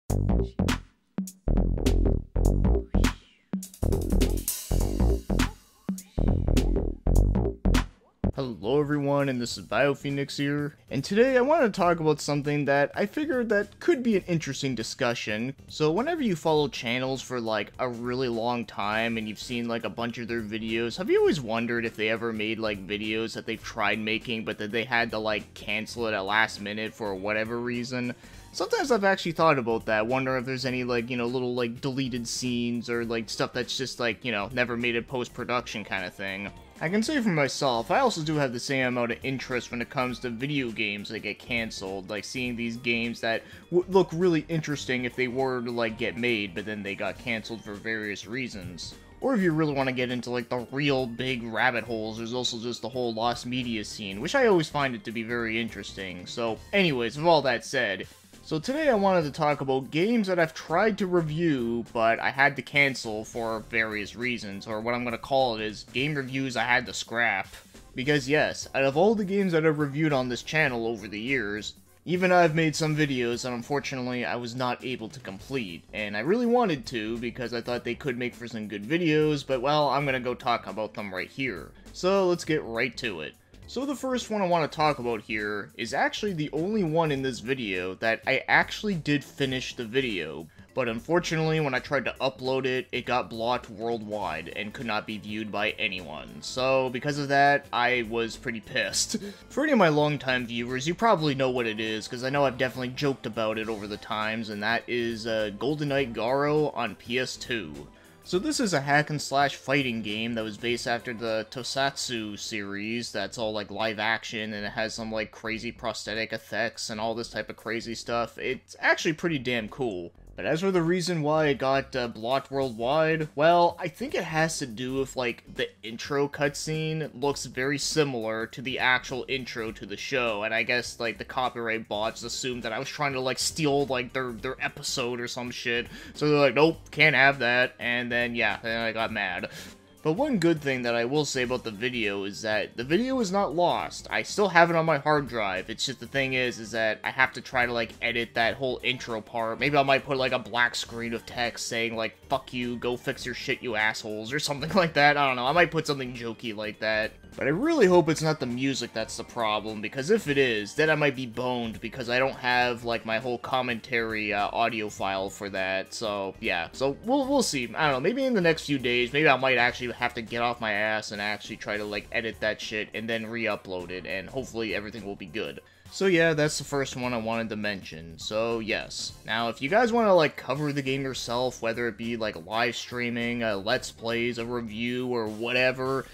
Hello everyone, and this is BioPhoenix here, and today I want to talk about something that I figured that could be an interesting discussion. So whenever you follow channels for like a really long time and you've seen like a bunch of their videos, have you always wondered if they ever made like videos that they've tried making but that they had to like cancel it at last minute for whatever reason? Sometimes I've actually thought about that, wondering if there's any like, little like deleted scenes or like stuff that's just like, never made it post-production kind of thing. I can say for myself, I also do have the same amount of interest when it comes to video games that get cancelled, like seeing these games that would look really interesting if they were to like get made, but then they got cancelled for various reasons. Or if you really want to get into like the real big rabbit holes, there's also just the whole lost media scene, which I always find it to be very interesting. So anyways, with all that said, so today I wanted to talk about games that I've tried to review, but I had to cancel for various reasons, or what I'm going to call it is game reviews I had to scrap. Because yes, out of all the games that I've reviewed on this channel over the years, even I've made some videos that unfortunately I was not able to complete, and I really wanted to because I thought they could make for some good videos, but well, I'm going to go talk about them right here. So let's get right to it. So the first one I want to talk about here is actually the only one in this video that I actually did finish the video, but unfortunately when I tried to upload it, it got blocked worldwide and could not be viewed by anyone. So because of that, I was pretty pissed. For any of my longtime viewers, you probably know what it is, because I know I've definitely joked about it over the times, and that is Golden Knight Garo on PS2. So this is a hack-and-slash fighting game that was based after the Tokusatsu series that's all like live action and it has some like crazy prosthetic effects and all this type of crazy stuff. It's actually pretty damn cool. But as for the reason why it got blocked worldwide, well, I think it has to do with, like, the intro cutscene looks very similar to the actual intro to the show, and I guess, like, the copyright bots assumed that I was trying to, like, steal, like, their episode or some shit, so they're like, nope, can't have that, and then, yeah, then I got mad. But one good thing that I will say about the video is that the video is not lost. I still have it on my hard drive. It's just the thing is that I have to try to like edit that whole intro part. Maybe I might put like a black screen of text saying like, fuck you, go fix your shit you assholes, or something like that. I don't know, I might put something jokey like that. But I really hope it's not the music that's the problem, because if it is, then I might be boned because I don't have like my whole commentary audio file for that. So yeah, so we'll see. I don't know, maybe in the next few days, maybe I might actually have to get off my ass and actually try to like edit that shit and then re-upload it, and hopefully everything will be good. So yeah, that's the first one I wanted to mention. So yes. Now, if you guys want to like cover the game yourself, whether it be like live streaming, let's plays, a review, or whatever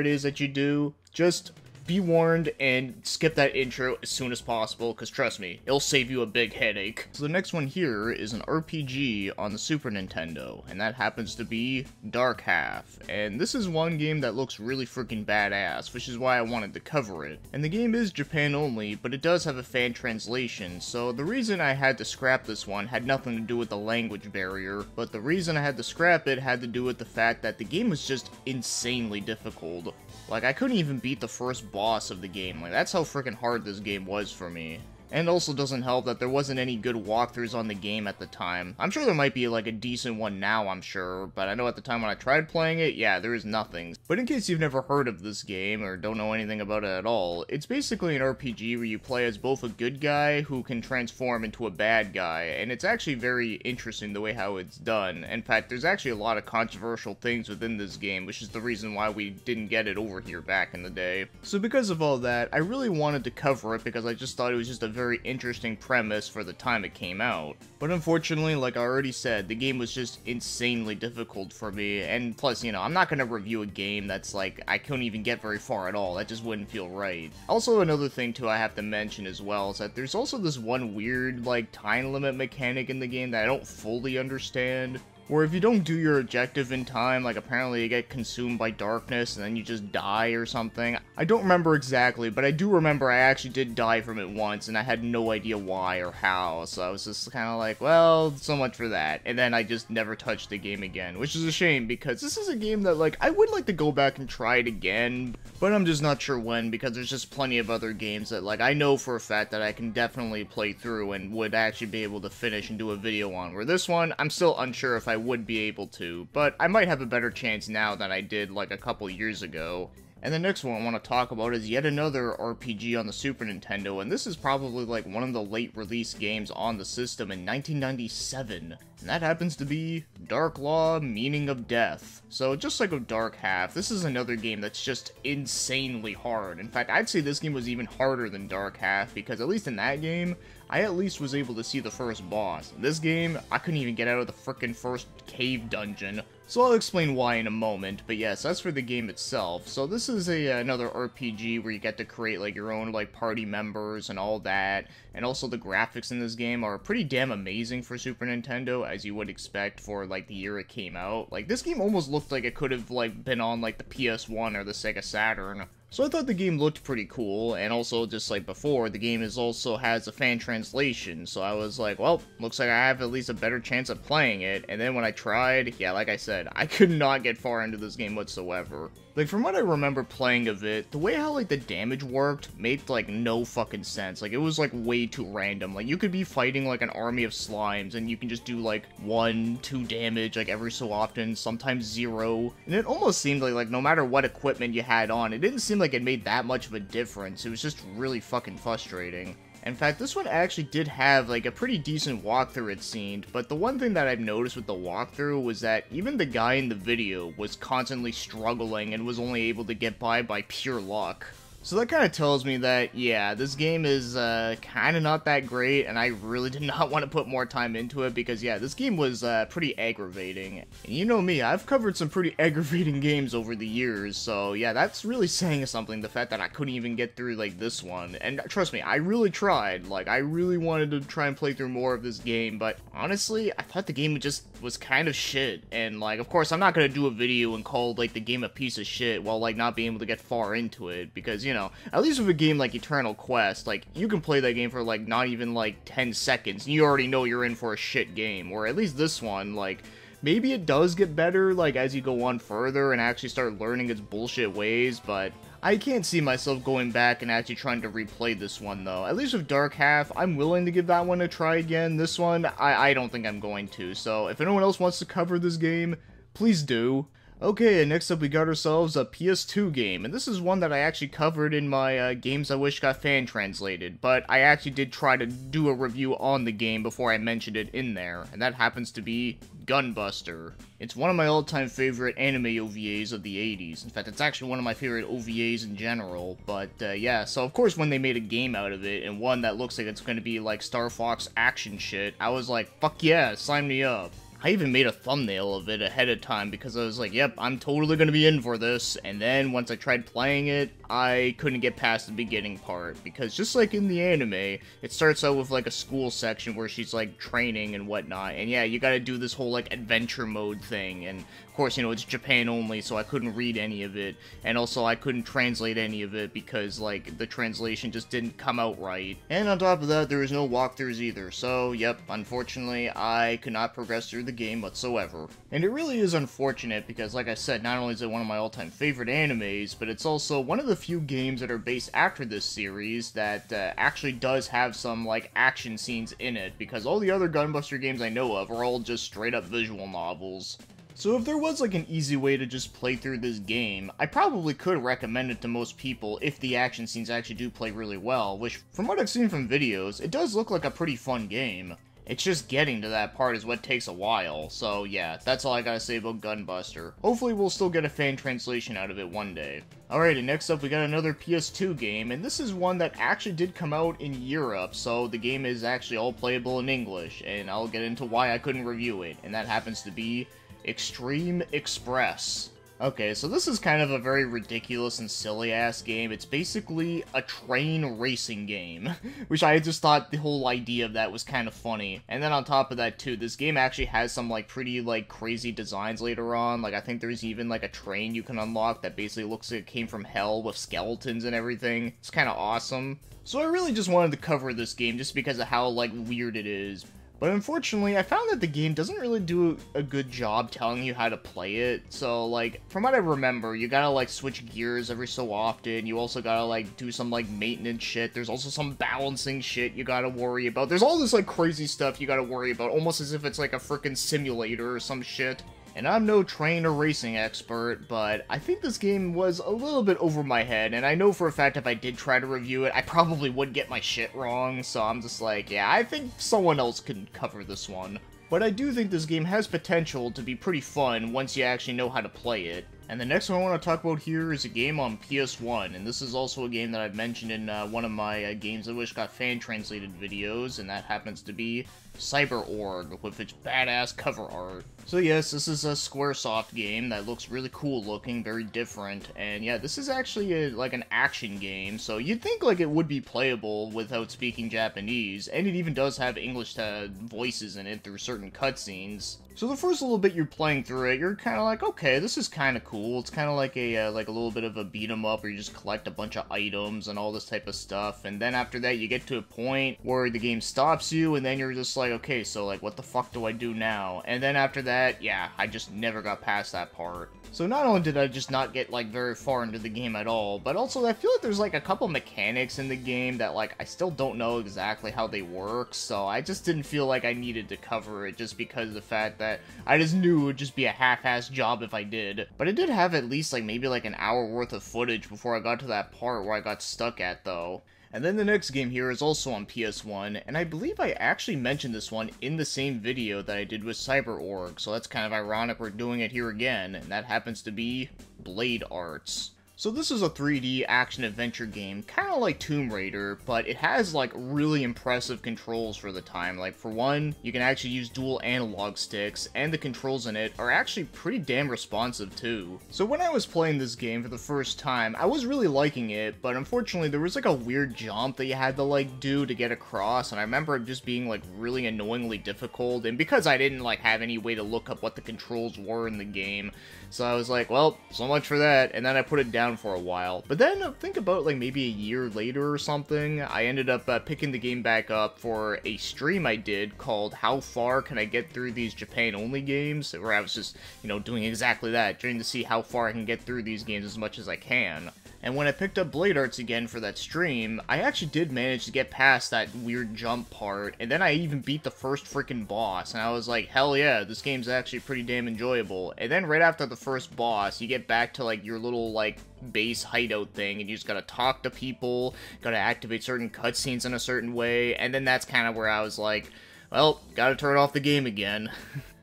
it is that you do, just be warned and skip that intro as soon as possible, because trust me, it'll save you a big headache. So the next one here is an RPG on the Super Nintendo, and that happens to be Dark Half. And this is one game that looks really freaking badass, which is why I wanted to cover it. And the game is Japan only, but it does have a fan translation, so the reason I had to scrap this one had nothing to do with the language barrier, but the reason I had to scrap it had to do with the fact that the game was just insanely difficult. Like, I couldn't even beat the first boss of the game. Like, that's how freaking hard this game was for me. And also doesn't help that there wasn't any good walkthroughs on the game at the time. I'm sure there might be like a decent one now, I'm sure, but I know at the time when I tried playing it, yeah, there is nothing. But in case you've never heard of this game, or don't know anything about it at all, it's basically an RPG where you play as both a good guy who can transform into a bad guy, and it's actually very interesting the way how it's done. In fact, there's actually a lot of controversial things within this game, which is the reason why we didn't get it over here back in the day. So because of all that, I really wanted to cover it because I just thought it was just a very interesting premise for the time it came out. But unfortunately, like I already said, the game was just insanely difficult for me, and plus, I'm not gonna review a game that's like, I couldn't even get very far at all. That just wouldn't feel right. Also, another thing too I have to mention as well is that there's also this one weird, like, time limit mechanic in the game that I don't fully understand. where if you don't do your objective in time, like apparently you get consumed by darkness and then you just die or something. I don't remember exactly, but I do remember I actually did die from it once and I had no idea why or how, so I was just kind of like, well, so much for that. And then I just never touched the game again, which is a shame because this is a game that, like, I would like to go back and try it again, but I'm just not sure when because there's just plenty of other games that, like, I know for a fact that I can definitely play through and would actually be able to finish and do a video on, where this one, I'm still unsure if I would be able to, but I might have a better chance now than I did like a couple years ago. And the next one I want to talk about is yet another RPG on the Super Nintendo, and this is probably like one of the late release games on the system in 1997, and that happens to be Dark Law: Meaning of Death. So just like with Dark Half, this is another game that's just insanely hard. In fact, I'd say this game was even harder than Dark Half, because at least in that game, I at least was able to see the first boss. In this game, I couldn't even get out of the frickin' first cave dungeon. So I'll explain why in a moment, but yes, as for the game itself, so this is another RPG where you get to create like your own like party members and all that, and also the graphics in this game are pretty damn amazing for Super Nintendo, as you would expect for like the year it came out. Like this game almost looked like it could have like been on like the PS1 or the Sega Saturn. So I thought the game looked pretty cool, and also, just like before, the game also has a fan translation, so I was like, well, looks like I have at least a better chance of playing it, and then when I tried, yeah, like I said, I could not get far into this game whatsoever. Like, from what I remember playing of it, the way how, like, the damage worked made, like, no fucking sense. Like, it was, like, way too random. Like, you could be fighting, like, an army of slimes, and you can just do, like, 1, 2 damage, like, every so often, sometimes 0. And it almost seemed like, no matter what equipment you had on, it didn't seem like it made that much of a difference. It was just really fucking frustrating. In fact, this one actually did have, like, a pretty decent walkthrough it seemed, but the one thing that I've noticed with the walkthrough was that even the guy in the video was constantly struggling and was only able to get by pure luck. So that kind of tells me that, yeah, this game is kind of not that great, and I really did not want to put more time into it, because, yeah, this game was pretty aggravating. And you know me, I've covered some pretty aggravating games over the years, so, yeah, that's really saying something, the fact that I couldn't even get through, like, this one. And trust me, I really tried. Like, I really wanted to try and play through more of this game, but honestly, I thought the game just was kind of shit. And, like, of course, I'm not gonna do a video and call, like, the game a piece of shit while, like, not being able to get far into it, because, you know, at least with a game like Eternal Quest, like, you can play that game for, like, not even, like, 10 seconds, and you already know you're in for a shit game, or at least this one, like, maybe it does get better, like, as you go on further and actually start learning its bullshit ways, but I can't see myself going back and actually trying to replay this one, though. At least with Dark Half, I'm willing to give that one a try again. This one, I don't think I'm going to, so if anyone else wants to cover this game, please do. Okay, and next up we got ourselves a PS2 game, and this is one that I actually covered in my Games I Wish Got Fan Translated, but I actually did try to do a review on the game before I mentioned it in there, and that happens to be Gunbuster. It's one of my all-time favorite anime OVAs of the 80s. In fact, it's actually one of my favorite OVAs in general, but yeah, so of course when they made a game out of it, and one that looks like it's going to be like Star Fox action shit, I was like, fuck yeah, sign me up. I even made a thumbnail of it ahead of time because I was like, yep, I'm totally gonna be in for this, and then once I tried playing it, I couldn't get past the beginning part, because just like in the anime, it starts out with like a school section where she's like training and whatnot, and yeah, you gotta do this whole like adventure mode thing, and of course, you know, it's Japan only, so I couldn't read any of it, and also I couldn't translate any of it because like the translation just didn't come out right. And on top of that, there was no walkthroughs either, so yep, unfortunately, I could not progress through the game whatsoever. And it really is unfortunate because, like I said, not only is it one of my all-time favorite animes, but it's also one of the few games that are based after this series that actually does have some, like, action scenes in it, because all the other Gunbuster games I know of are all just straight-up visual novels. So if there was like an easy way to just play through this game, I probably could recommend it to most people if the action scenes actually do play really well, which from what I've seen from videos, it does look like a pretty fun game. It's just getting to that part is what takes a while, so yeah, that's all I gotta say about Gunbuster. Hopefully we'll still get a fan translation out of it one day. Alright, and next up we got another PS2 game, and this is one that actually did come out in Europe, so the game is actually all playable in English, and I'll get into why I couldn't review it, and that happens to be x-treme Express. Okay, so this is kind of a very ridiculous and silly-ass game. It's basically a train racing game, which I just thought the whole idea of that was kind of funny. And then on top of that, too, this game actually has some, like, pretty, like, crazy designs later on. Like, I think there's even, like, a train you can unlock that basically looks like it came from hell with skeletons and everything. It's kind of awesome. So I really just wanted to cover this game just because of how, like, weird it is. But unfortunately, I found that the game doesn't really do a good job telling you how to play it. So, like, from what I remember, you gotta, like, switch gears every so often. You also gotta, like, do some, like, maintenance shit. There's also some balancing shit you gotta worry about. There's all this, like, crazy stuff you gotta worry about, almost as if it's, like, a frickin' simulator or some shit. And I'm no train or racing expert, but I think this game was a little bit over my head, and I know for a fact if I did try to review it, I probably would get my shit wrong, so I'm just like, yeah, I think someone else can cover this one. But I do think this game has potential to be pretty fun once you actually know how to play it. And the next one I want to talk about here is a game on PS1, and this is also a game that I've mentioned in one of my Games I Wish Got Fan-Translated videos, and that happens to be Cyberorg, with its badass cover art. So yes, this is a Squaresoft game that looks really cool looking, very different, and yeah, this is actually like an action game, so you'd think like it would be playable without speaking Japanese, and it even does have English voices in it through certain cutscenes. So the first little bit you're playing through it, you're kind of like, okay, this is kind of cool. It's kind of like a little bit of a beat 'em up where you just collect a bunch of items and all this type of stuff. And then after that, you get to a point where the game stops you, and then you're just like, okay, so like, what the fuck do I do now? And then after that, yeah, I just never got past that part. So not only did I just not get like very far into the game at all, but also I feel like there's like a couple mechanics in the game that like I still don't know exactly how they work, so I just didn't feel like I needed to cover it just because of the fact that I just knew it would just be a half-assed job if I did. But I did have at least like maybe like an hour worth of footage before I got to that part where I got stuck at though. And then the next game here is also on PS1, and I believe I actually mentioned this one in the same video that I did with Cyberorg, so that's kind of ironic we're doing it here again, and that happens to be Blade Arts. So this is a 3D action-adventure game, kind of like Tomb Raider, but it has, like, really impressive controls for the time. Like, for one, you can actually use dual analog sticks, and the controls in it are actually pretty damn responsive, too. So when I was playing this game for the first time, I was really liking it, but unfortunately there was, like, a weird jump that you had to, like, do to get across, and I remember it just being, like, really annoyingly difficult, and because I didn't, like, have any way to look up what the controls were in the game, so I was like, well, so much for that, and then I put it down for a while. But then, think about like maybe a year later or something, I ended up picking the game back up for a stream I did called How Far Can I Get Through These Japan-Only Games, where I was just, you know, doing exactly that, trying to see how far I can get through these games as much as I can. And when I picked up Blade Arts again for that stream, I actually did manage to get past that weird jump part, and then I even beat the first freaking boss, and I was like, hell yeah, this game's actually pretty damn enjoyable. And then right after the first boss, you get back to like your little like base hideout thing, and you just gotta talk to people, gotta activate certain cutscenes in a certain way, and then that's kind of where I was like, well, gotta turn off the game again.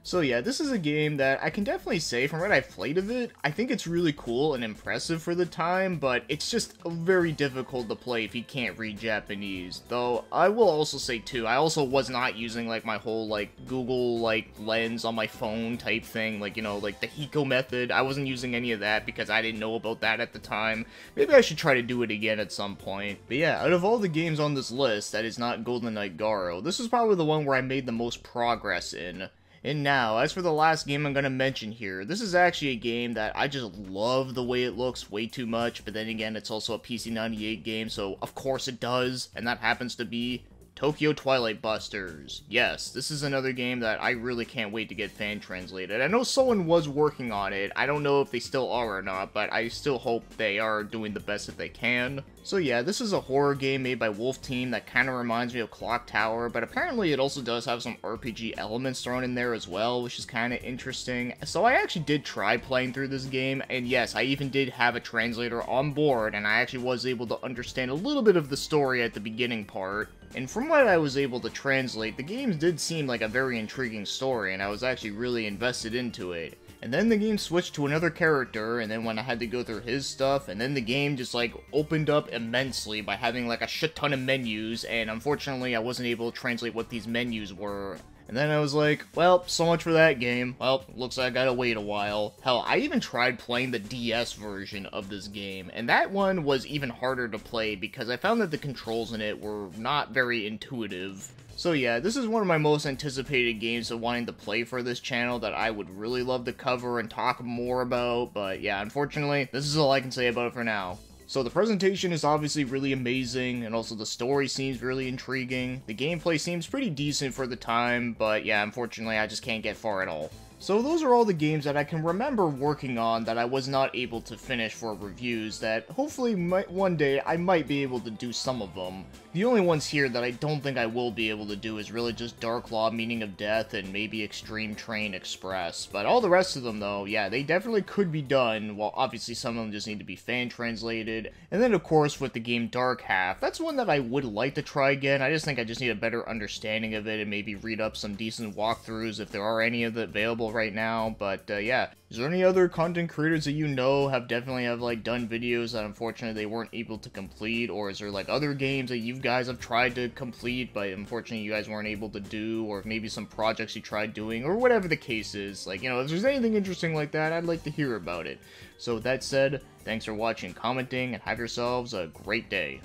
So yeah, this is a game that I can definitely say, from what I've played of it, I think it's really cool and impressive for the time, but it's just very difficult to play if you can't read Japanese. Though, I will also say too, I also was not using like my whole like Google like lens on my phone type thing, like, you know, like the Hiko method. I wasn't using any of that because I didn't know about that at the time. Maybe I should try to do it again at some point. But yeah, out of all the games on this list that is not Golden Knight Garo, this is probably the one where I made the most progress in. And now, as for the last game I'm going to mention here, this is actually a game that I just love the way it looks way too much, but then again, it's also a PC98 game, so of course it does, and that happens to be Tokyo Twilight Busters. Yes, this is another game that I really can't wait to get fan translated. I know someone was working on it. I don't know if they still are or not, but I still hope they are doing the best that they can. So yeah, this is a horror game made by Wolf Team that kind of reminds me of Clock Tower, but apparently it also does have some RPG elements thrown in there as well, which is kind of interesting. So I actually did try playing through this game, and yes, I even did have a translator on board, and I actually was able to understand a little bit of the story at the beginning part. And from what I was able to translate, the game did seem like a very intriguing story, and I was actually really invested into it. And then the game switched to another character, and then when I had to go through his stuff, and then the game just like opened up immensely by having like a shit ton of menus, and unfortunately I wasn't able to translate what these menus were. And then I was like, well, so much for that game. Well, looks like I gotta wait a while. Hell, I even tried playing the DS version of this game, and that one was even harder to play because I found that the controls in it were not very intuitive. So yeah, this is one of my most anticipated games of wanting to play for this channel that I would really love to cover and talk more about, but yeah, unfortunately, this is all I can say about it for now. So the presentation is obviously really amazing, and also the story seems really intriguing. The gameplay seems pretty decent for the time, but yeah, unfortunately I just can't get far at all. So those are all the games that I can remember working on that I was not able to finish for reviews that hopefully one day I might be able to do some of them. The only ones here that I don't think I will be able to do is really just Dark Law Meaning of Death and maybe Extreme Train Express. But all the rest of them though, yeah, they definitely could be done, while obviously some of them just need to be fan translated. And then of course with the game Dark Half, that's one that I would like to try again. I just think I just need a better understanding of it and maybe read up some decent walkthroughs if there are any of it available right now. But yeah, is there any other content creators that you know have like done videos that unfortunately they weren't able to complete, or is there like other games that you guys have tried to complete but unfortunately you guys weren't able to do, or maybe some projects you tried doing, or whatever the case is? Like, you know, if there's anything interesting like that, I'd like to hear about it. So with that said, thanks for watching, commenting, and have yourselves a great day.